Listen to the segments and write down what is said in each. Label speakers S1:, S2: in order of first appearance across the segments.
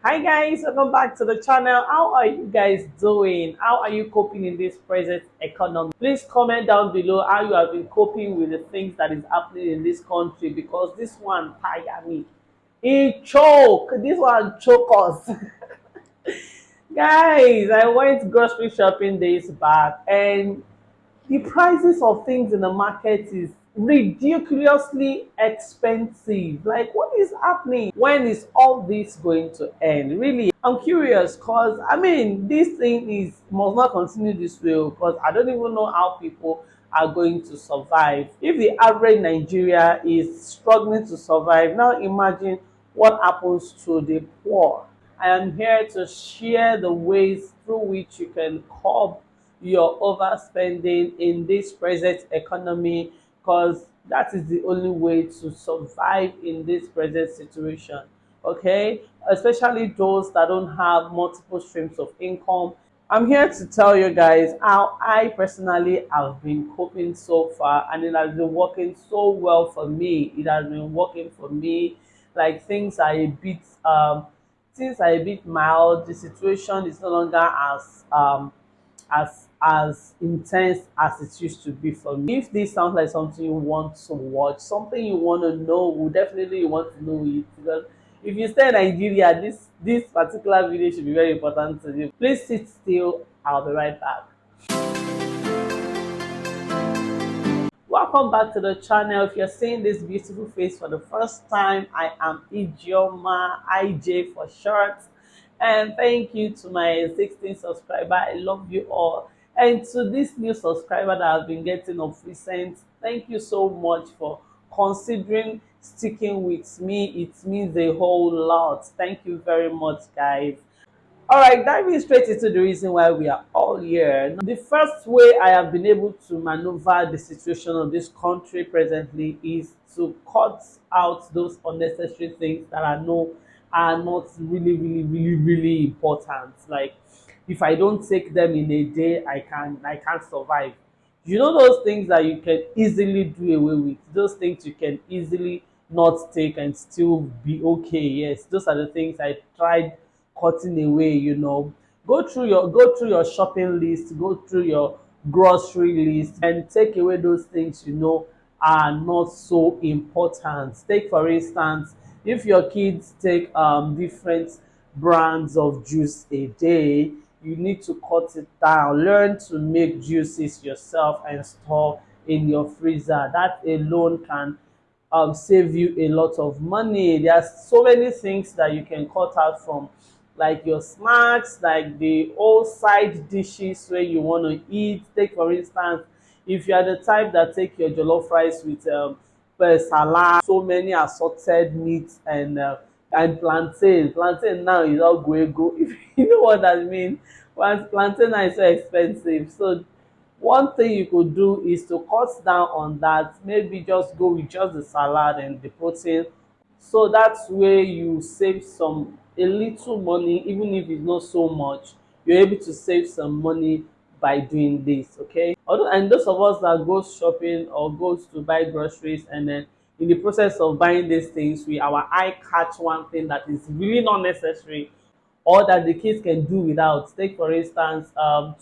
S1: Hi guys, welcome back to the channel. How are you guys doing? How are you coping in this present economy? Please comment down below how you have been coping with the things that is happening in this country, because this one tire me. It choke. This one choke us. Guys, I went grocery shopping days back, and the prices of things in the market is ridiculously expensive. Like, what is happening? When is all this going to end? Really, I'm curious, because I mean, this thing is must not continue this way, because I don't even know how people are going to survive. If the average Nigeria is struggling to survive, now imagine what happens to the poor. I am here to share the ways through which you can curb your overspending in this present economy, because that is the only way to survive in this present situation. Okay, especially those that don't have multiple streams of income. I'm here to tell you guys how I personally have been coping so far, and it has been working so well for me. It has been working for me. Like, things are a bit mild. The situation is no longer as intense as it used to be for me. If this sounds like something you want to watch, something you want to know, will definitely you want to know it, because if you stay in Nigeria, this particular video should be very important to you. Please sit still. I'll be right back. Welcome back to the channel. If you're seeing this beautiful face for the first time, I am Ijeoma, IJ for short. And thank you to my 16 subscriber. I love you all. And to this new subscriber that I've been getting of recent, thank you so much for considering sticking with me. It means a whole lot. Thank you very much, guys. All right, diving straight into the reason why we are all here. The first way I have been able to maneuver the situation of this country presently is to cut out those unnecessary things that are not really important. Like, if I don't take them in a day, I can't survive. You know, those things that you can easily do away with, those things you can easily not take and still be okay. Yes, those are the things I tried cutting away. Go through your shopping list, go through your grocery list, and take away those things are not so important. Take, for instance, if your kids take different brands of juice a day, you need to cut it down. Learn to make juices yourself and store in your freezer. That alone can save you a lot of money. There are so many things that you can cut out from, like your snacks, like the old side dishes where you want to eat. Take, for instance, if you are the type that take your jollof rice with salad, so many assorted meats, and plantain now is all go. If you know what I mean. Plantain now is so expensive, so one thing you could do is to cut down on that. Maybe just go with just the salad and the protein, so that way you save some a little money. Even if it's not so much, you're able to save some money by doing this. Okay, although, and those of us that goes shopping or goes to buy groceries, and then in the process of buying these things, our eye catch one thing that is really not necessary, or that the kids can do without. Take, for instance,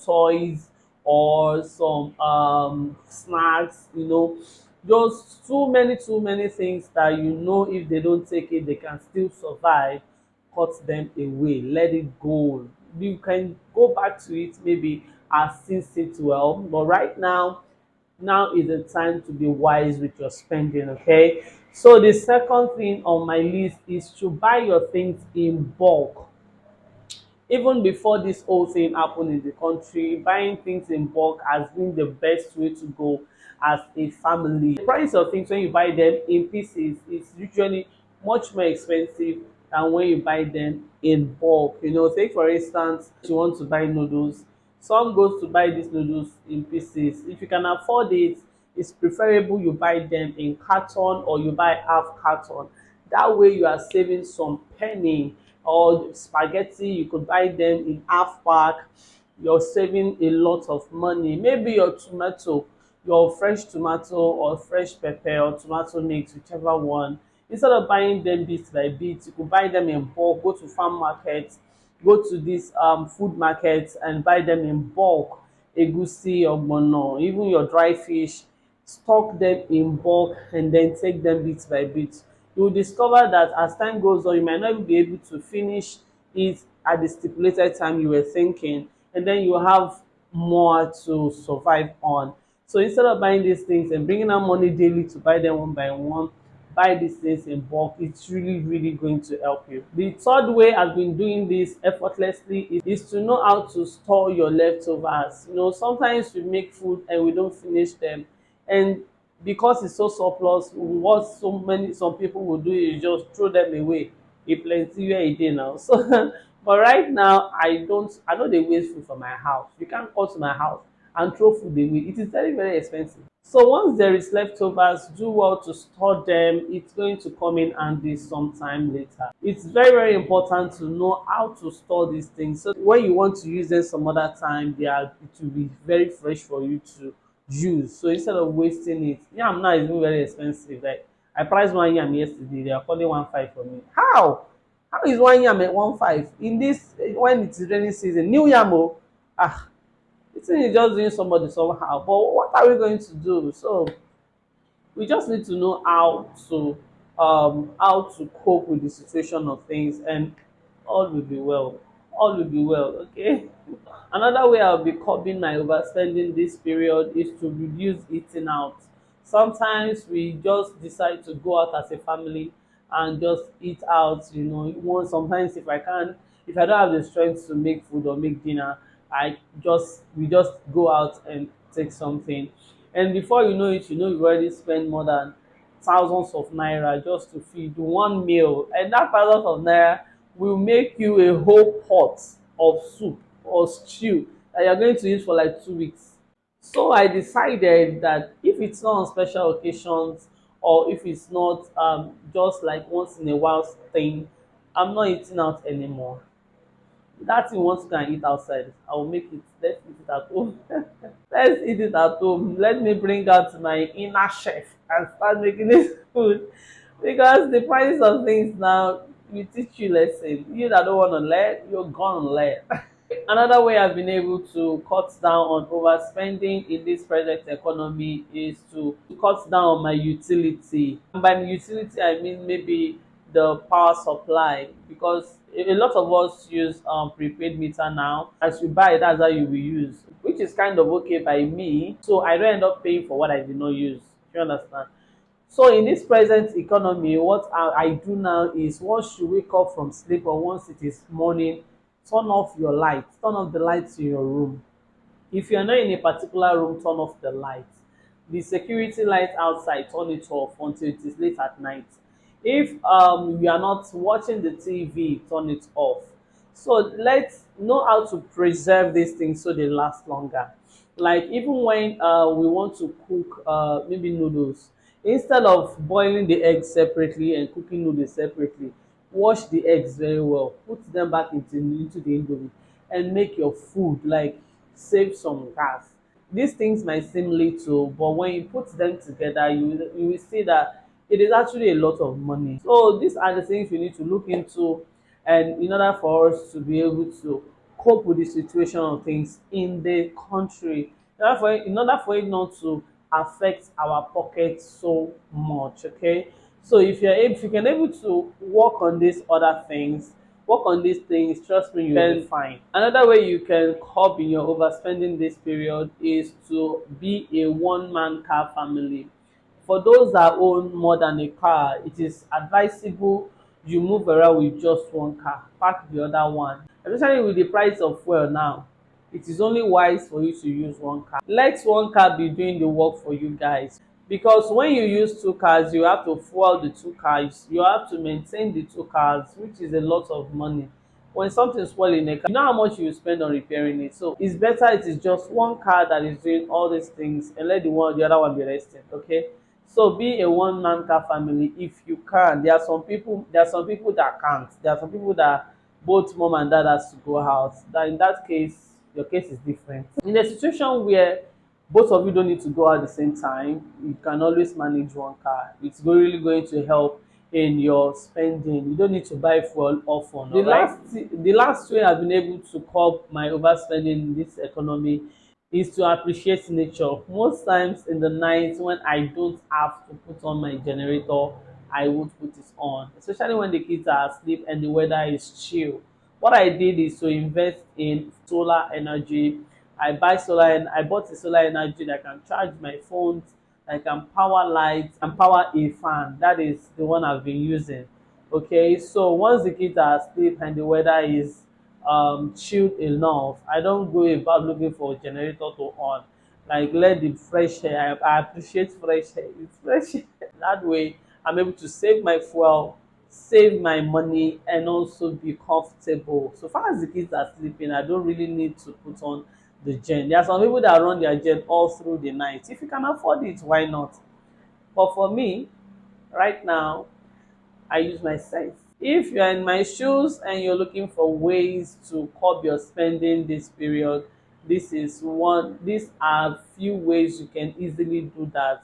S1: toys or some snacks. Just too many things that if they don't take it, they can still survive. Cut them away. Let it go. You can go back to it maybe as things sit well, but right now is the time to be wise with your spending. Okay, so the second thing on my list is to buy your things in bulk. Even before this whole thing happened in the country, buying things in bulk has been the best way to go as a family. The price of things when you buy them in pieces is usually much more expensive than when you buy them in bulk. Take, for instance, you want to buy noodles. Some goes to buy these noodles in pieces. If you can afford it, it's preferable you buy them in carton, or you buy half carton. That way you are saving some penny. Or spaghetti, you could buy them in half pack. You're saving a lot of money. Maybe your fresh tomato or fresh pepper or tomato mix, whichever one, Instead of buying them bit by bit, you could buy them in bulk, go to farm markets, go to dis food markets and buy them in bulk. Egusi, ogbono, even your dry fish, stock them in bulk and then take them bit by bit. You will discover that as time goes on, you might not even be able to finish it at the stipulated time you were thinking, and then you have more to survive on. So instead of buying these things and bringing out money daily to buy them one by one, buy these things in bulk. It's really, really going to help you. The third way I've been doing this effortlessly is to know how to store your leftovers. Sometimes we make food and we don't finish them, and because it's so surplus, what some people will do is just throw them away. E plenty where e dey now. So but right now, I no dey waste food for my house. You can't come to my house and throw food away. It is very, very expensive. So once there is leftovers, do well to store them. It's going to come in handy sometime later. It's very, very important to know how to store these things, so when you want to use them some other time, it will be very fresh for you to use. So instead of wasting it, yam now is even very expensive. Like, I priced one yam yesterday, they are calling 1.5 for me. How is one yam at 1.5 in this, when it is rainy season? New yam oh. Ah, the thing is just doing somebody somehow, but what are we going to do? So we just need to know how to cope with the situation of things, and all will be well. All will be well. Okay. Another way I'll be curbing my overspending this period is to reduce eating out. Sometimes we just decide to go out as a family and just eat out. Sometimes if I don't have the strength to make food or make dinner, we just go out and take something. And before you know it, you've already spent more than thousands of naira just to feed one meal. And that thousands of naira will make you a whole pot of soup or stew that you're going to use for like 2 weeks. So I decided that if it's not on special occasions, or if it's not just like once in a while thing, I'm not eating out anymore. That thing wants to go and eat outside, I will make it. Let's eat it at home. Let's eat it at home. Let me bring out my inner chef and start making this food. Because the prices of things now will teach you lesson. You that don't want to learn, you're gonna learn. Another way I've been able to cut down on overspending in this present economy is to cut down on my utility. And by utility, I mean maybe the power supply, because a lot of us use prepaid meter now. As you buy, that's how you will use, which is kind of okay by me. So I don't end up paying for what I did not use. Do you understand? So in this present economy, what I do now is, once you wake up from sleep or once it is morning, turn off your lights, turn off the lights in your room. If you're not in a particular room, turn off the lights. The security light outside, turn it off until it is late at night. If you are not watching the TV, turn it off. So let's know how to preserve these things so they last longer. Like, even when we want to cook maybe noodles, instead of boiling the eggs separately and cooking noodles separately, wash the eggs very well, put them back into the indomie and make your food. Like, save some gas. These things might seem little, but when you put them together, you will see that it is actually a lot of money. So these are the things we need to look into, and in order for us to be able to cope with the situation of things in the country, in order for it not to affect our pocket so much. Okay. So if you can able to work on these other things, work on these things, trust me, you'll be fine. Another way you can curb in your overspending this period is to be a one-man car family. For those that own more than a car, it is advisable you move around with just one car, park the other one. Especially with the price of fuel now, it is only wise for you to use one car. Let one car be doing the work for you guys, because when you use two cars, you have to fuel the two cars, you have to maintain the two cars, which is a lot of money. When something spoil in a car, you know how much you spend on repairing it. So it's better it is just one car that is doing all these things, and let the other one be resting. Okay. So be a one man car family if you can. There are some people that can't. There are some people that both mom and dad has to go out. That in that case, your case is different. In a situation where both of you don't need to go out at the same time, you can always manage one car. It's really going to help in your spending. You don't need to buy fuel often. The last way I've been able to curb my overspending in this economy is to appreciate nature. Most times in the night when I don't have to put on my generator, I won't put it on, especially when the kids are asleep and the weather is chill. What I did is to invest in solar energy. I bought a solar energy that can charge my phones, that can power lights and power a fan. That is the one I've been using. Okay, so once the kids are asleep and the weather is chilled enough, I don't go about looking for a generator to on. Like, let the fresh air. I appreciate fresh air. It's fresh air. That way I'm able to save my fuel, save my money, and also be comfortable. So far as the kids are sleeping, I don't really need to put on the gen. There are some people that run their gen all through the night. If you can afford it, why not? But for me, right now, I use my sense. If you're in my shoes and you're looking for ways to curb your spending this period, these are few ways you can easily do that,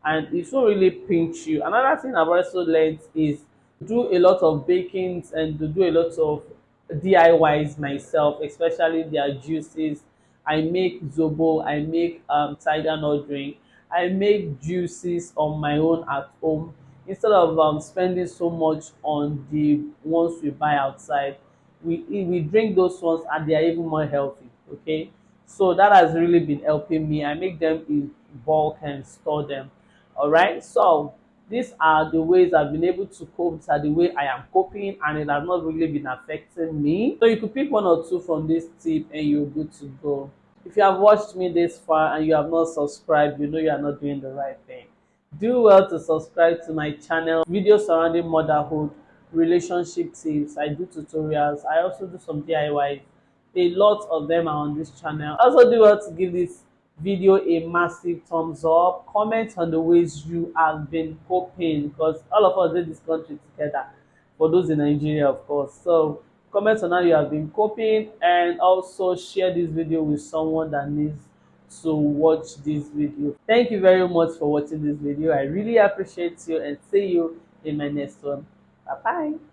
S1: and it won't really pinch you. Another thing I've also learned is do a lot of bakings and to do a lot of DIYs myself, especially their juices. I make zobo, I make tiger nut drink, I make juices on my own at home instead of spending so much on the ones we buy outside. We drink those ones and they are even more healthy. Okay, so that has really been helping me. I make them in bulk and store them. All right, so these are the ways I've been able to cope. These are the way I am coping, and it has not really been affecting me. So you could pick one or two from this tip and you're good to go. If you have watched me this far and you have not subscribed, you know you are not doing the right thing. Do well to subscribe to my channel. Videos surrounding motherhood, relationship tips. I do tutorials. I also do some DIYs. A lot of them are on this channel. Also do well to give this video a massive thumbs up. Comment on the ways you have been coping, because all of us in this country together, for those in Nigeria of course. So comment on how you have been coping, and also share this video with someone that needs to watch this video. Thank you very much for watching this video. I really appreciate you, and see you in my next one. Bye bye.